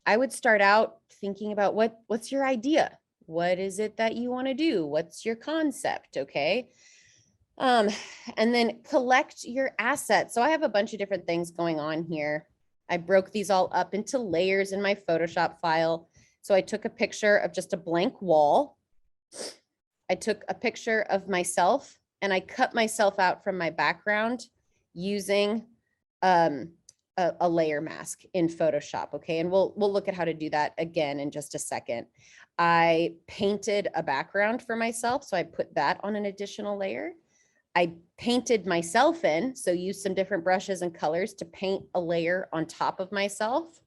I would start out thinking about what's your idea? What is it that you want to do? What's your concept? Okay. Um, and then collect your assets. So I have a bunch of different things going on here. I broke these all up into layers in my Photoshop file. So I took a picture of just a blank wall. I took a picture of myself and I cut myself out from my background using a layer mask in Photoshop. Okay. And we'll look at how to do that again in just a second. I painted a background for myself. So I put that on an additional layer. I painted myself in, so use some different brushes and colors to paint a layer on top of myself.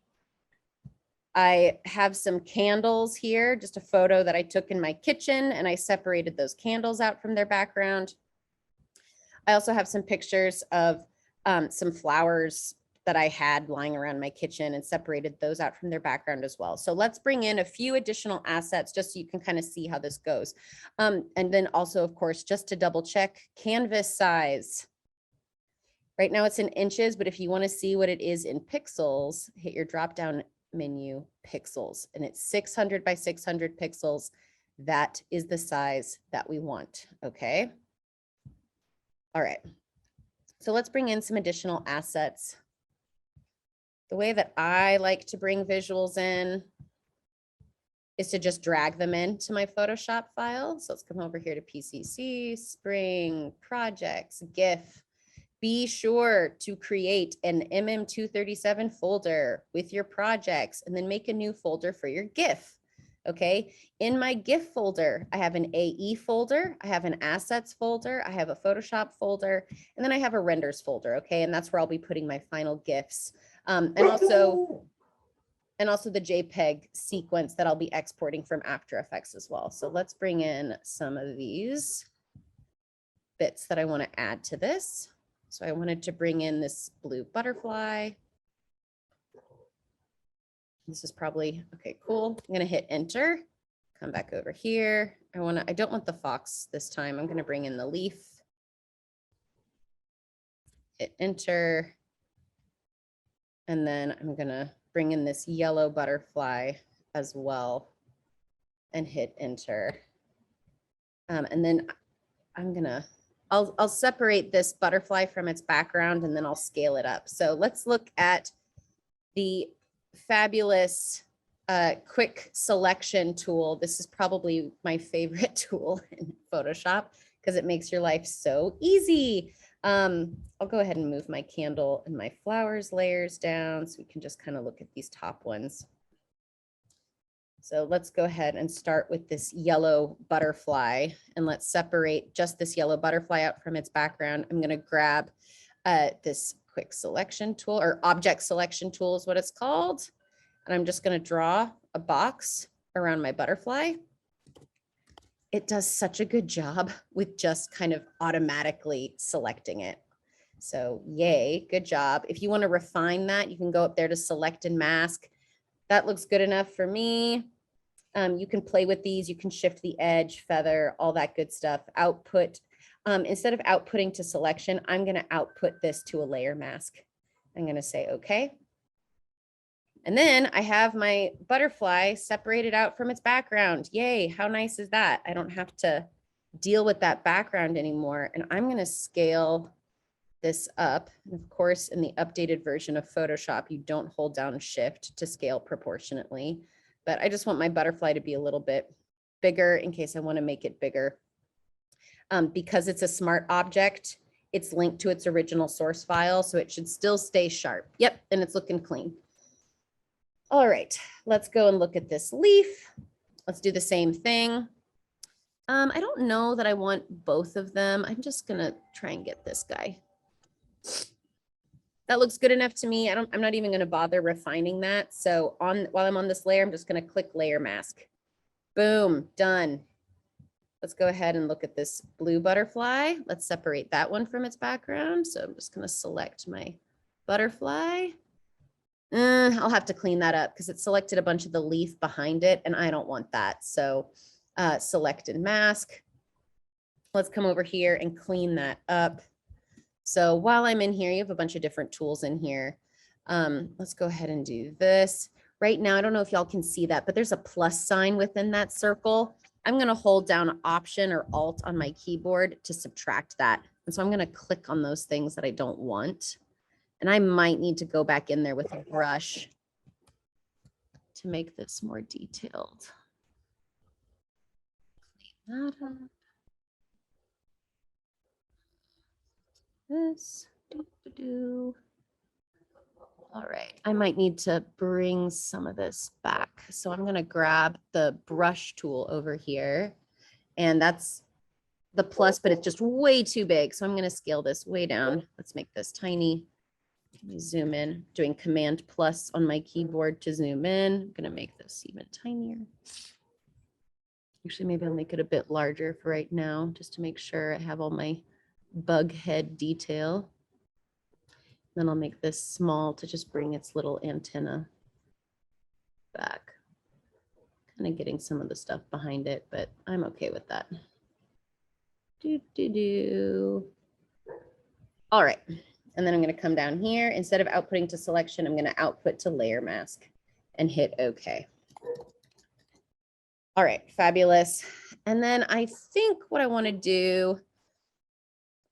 I have some candles here, just a photo that I took in my kitchen, and I separated those candles out from their background. I also have some pictures of some flowers that I had lying around my kitchen and separated those out from their background as well. So let's bring in a few additional assets just so you can kind of see how this goes. And then also, of course, just to double check, canvas size. Right now it's in inches, but if you want to see what it is in pixels, hit your drop down menu, pixels, and it's 600 by 600 pixels. That is the size that we want, okay? All right, so let's bring in some additional assets. The way that I like to bring visuals in is to just drag them into my Photoshop file. So let's come over here to PCC, Spring, Projects, GIF. Be sure to create an MM237 folder with your projects and then make a new folder for your GIF. Okay, in my GIF folder, I have an AE folder, I have an assets folder, I have a Photoshop folder, and then I have a renders folder. Okay, and that's where I'll be putting my final GIFs. And also the JPEG sequence that I'll be exporting from After Effects as well. So let's bring in some of these bits that I want to add to this. So I wanted to bring in this blue butterfly. This is probably, okay, cool. I'm going to hit enter, come back over here. I don't want the fox this time. I'm going to bring in the leaf. Hit enter. And then I'm going to bring in this yellow butterfly as well and hit enter. And then I'll separate this butterfly from its background and then I'll scale it up. So let's look at the fabulous quick selection tool. This is probably my favorite tool in Photoshop because it makes your life so easy. I'll go ahead and move my candle and my flowers layers down so we can just kind of look at these top ones. So let's go ahead and start with this yellow butterfly and let's separate just this yellow butterfly out from its background. I'm going to grab this quick selection tool, or object selection tool is what it's called. And I'm just going to draw a box around my butterfly. It does such a good job with just kind of automatically selecting it. So yay, good job. If you want to refine that, you can go up there to select and mask. That looks good enough for me. You can play with these. You can shift the edge, feather, all that good stuff. Output. Instead of outputting to selection, I'm going to output this to a layer mask. I'm going to say, okay. And then I have my butterfly separated out from its background. Yay, how nice is that? I don't have to deal with that background anymore. And I'm going to scale this up. And of course, in the updated version of Photoshop, you don't hold down Shift to scale proportionately. But I just want my butterfly to be a little bit bigger in case I want to make it bigger. Because it's a smart object, it's linked to its original source file, so it should still stay sharp. Yep, and it's looking clean. All right, let's go and look at this leaf. Let's do the same thing. I don't know that I want both of them. I'm just gonna try and get this guy. That looks good enough to me. I'm not even gonna bother refining that. So while I'm on this layer, I'm just gonna click layer mask. Boom, done. Let's go ahead and look at this blue butterfly. Let's separate that one from its background. So I'm just gonna select my butterfly. I'll have to clean that up because it selected a bunch of the leaf behind it and I don't want that. So select and mask. Let's come over here and clean that up. So while I'm in here, you have a bunch of different tools in here. Let's go ahead and do this. right now, I don't know if y'all can see that, but there's a plus sign within that circle. I'm going to hold down Option or Alt on my keyboard to subtract that. And so I'm going to click on those things that I don't want. And I might need to go back in there with a brush to make this more detailed. Clean that up. This. All right, I might need to bring some of this back. So I'm going to grab the brush tool over here, and that's the plus, but it's just way too big. So I'm going to scale this way down. Let's make this tiny. Let me zoom in, doing Command plus on my keyboard to zoom in. I'm going to make this even tinier. Actually, maybe I'll make it a bit larger for right now, just to make sure I have all my bug head detail. Then I'll make this small to just bring its little antenna back. Kind of getting some of the stuff behind it, but I'm okay with that. All right. And then I'm going to come down here. Instead of outputting to selection, I'm going to output to layer mask and hit OK. All right, fabulous. And then I think what I want to do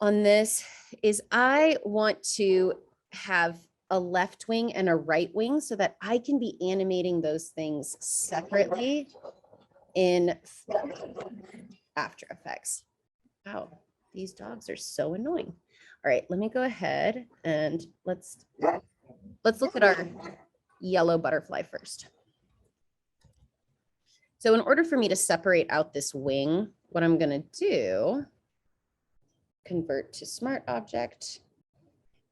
on this is I want to have a left wing and a right wing so that I can be animating those things separately in After Effects. Wow, these dogs are so annoying. All right, let me go ahead and let's look at our yellow butterfly first. So in order for me to separate out this wing, what I'm going to do, convert to Smart Object.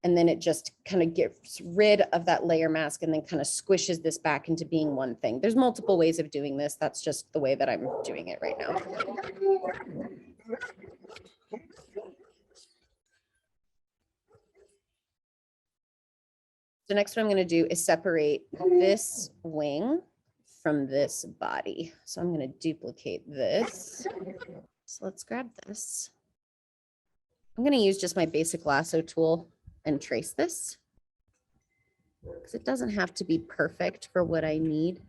And then it just kind of gets rid of that layer mask and then kind of squishes this back into being one thing. There's multiple ways of doing this. That's just the way that I'm doing it right now. So next what I'm going to do is separate this wing from this body. So I'm going to duplicate this. So let's grab this. I'm going to use just my basic lasso tool and trace this because it doesn't have to be perfect for what I need.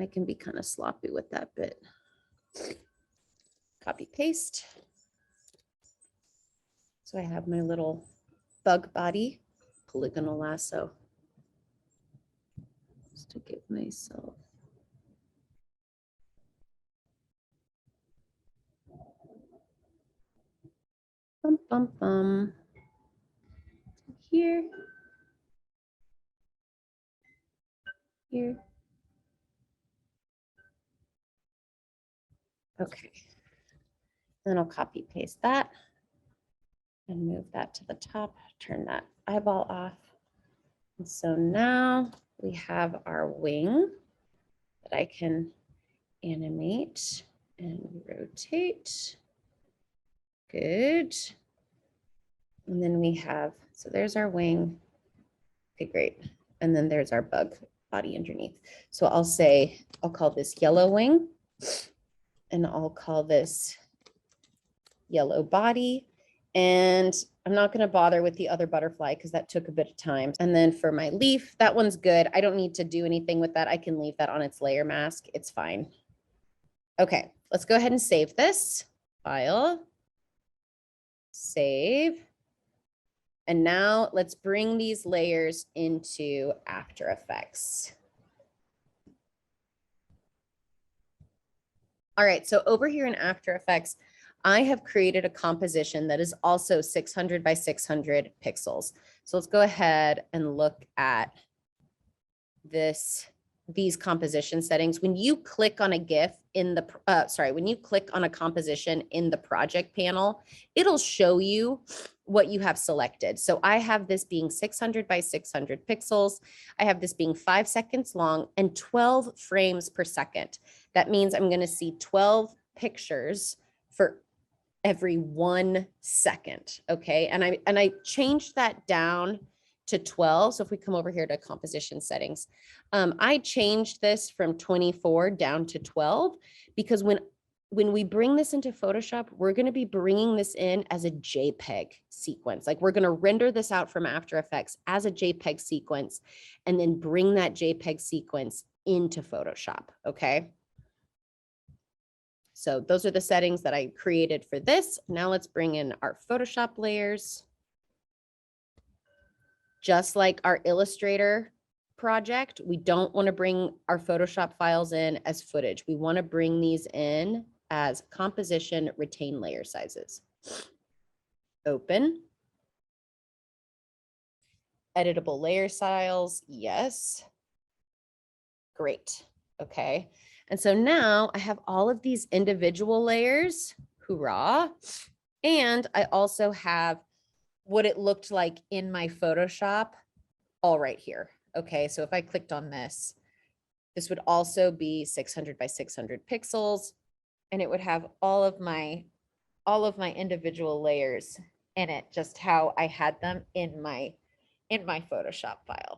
I can be kind of sloppy with that bit. Copy paste. So I have my little bug body polygonal lasso just to give myself here, here. Okay. Then I'll copy paste that and move that to the top, turn that eyeball off. And so now we have our wing that I can animate and rotate. Good. And then we have, so there's our wing. Okay, great. And then there's our bug body underneath. So I'll call this yellow wing, and I'll call this yellow body. And I'm not going to bother with the other butterfly because that took a bit of time. And then for my leaf, that one's good. I don't need to do anything with that. I can leave that on its layer mask. It's fine. Okay, let's go ahead and save this. File, save. And now let's bring these layers into After Effects. All right, so over here in After Effects, I have created a composition that is also 600 by 600 pixels. So let's go ahead and look at these composition settings. When you click on a GIF in the, when you click on a composition in the project panel, it'll show you what you have selected. So I have this being 600 by 600 pixels. I have this being 5 seconds long and 12 frames per second. That means I'm going to see 12 pictures for every 1 second. Okay. And I changed that down to 12. So if we come over here to composition settings, I changed this from 24 down to 12 because when when we bring this into Photoshop, we're going to be bringing this in as a JPEG sequence. Like we're going to render this out from After Effects as a JPEG sequence and then bring that JPEG sequence into Photoshop. Okay. So those are the settings that I created for this. Now let's bring in our Photoshop layers. Just like our Illustrator project, we don't want to bring our Photoshop files in as footage. We want to bring these in as composition retain layer sizes. Open. Editable layer styles, yes. Great, okay. And so now I have all of these individual layers, hoorah. And I also have what it looked like in my Photoshop all right here. Okay, so if I clicked on this, this would also be 600 by 600 pixels, and it would have all of my individual layers in it, just how I had them in my Photoshop file.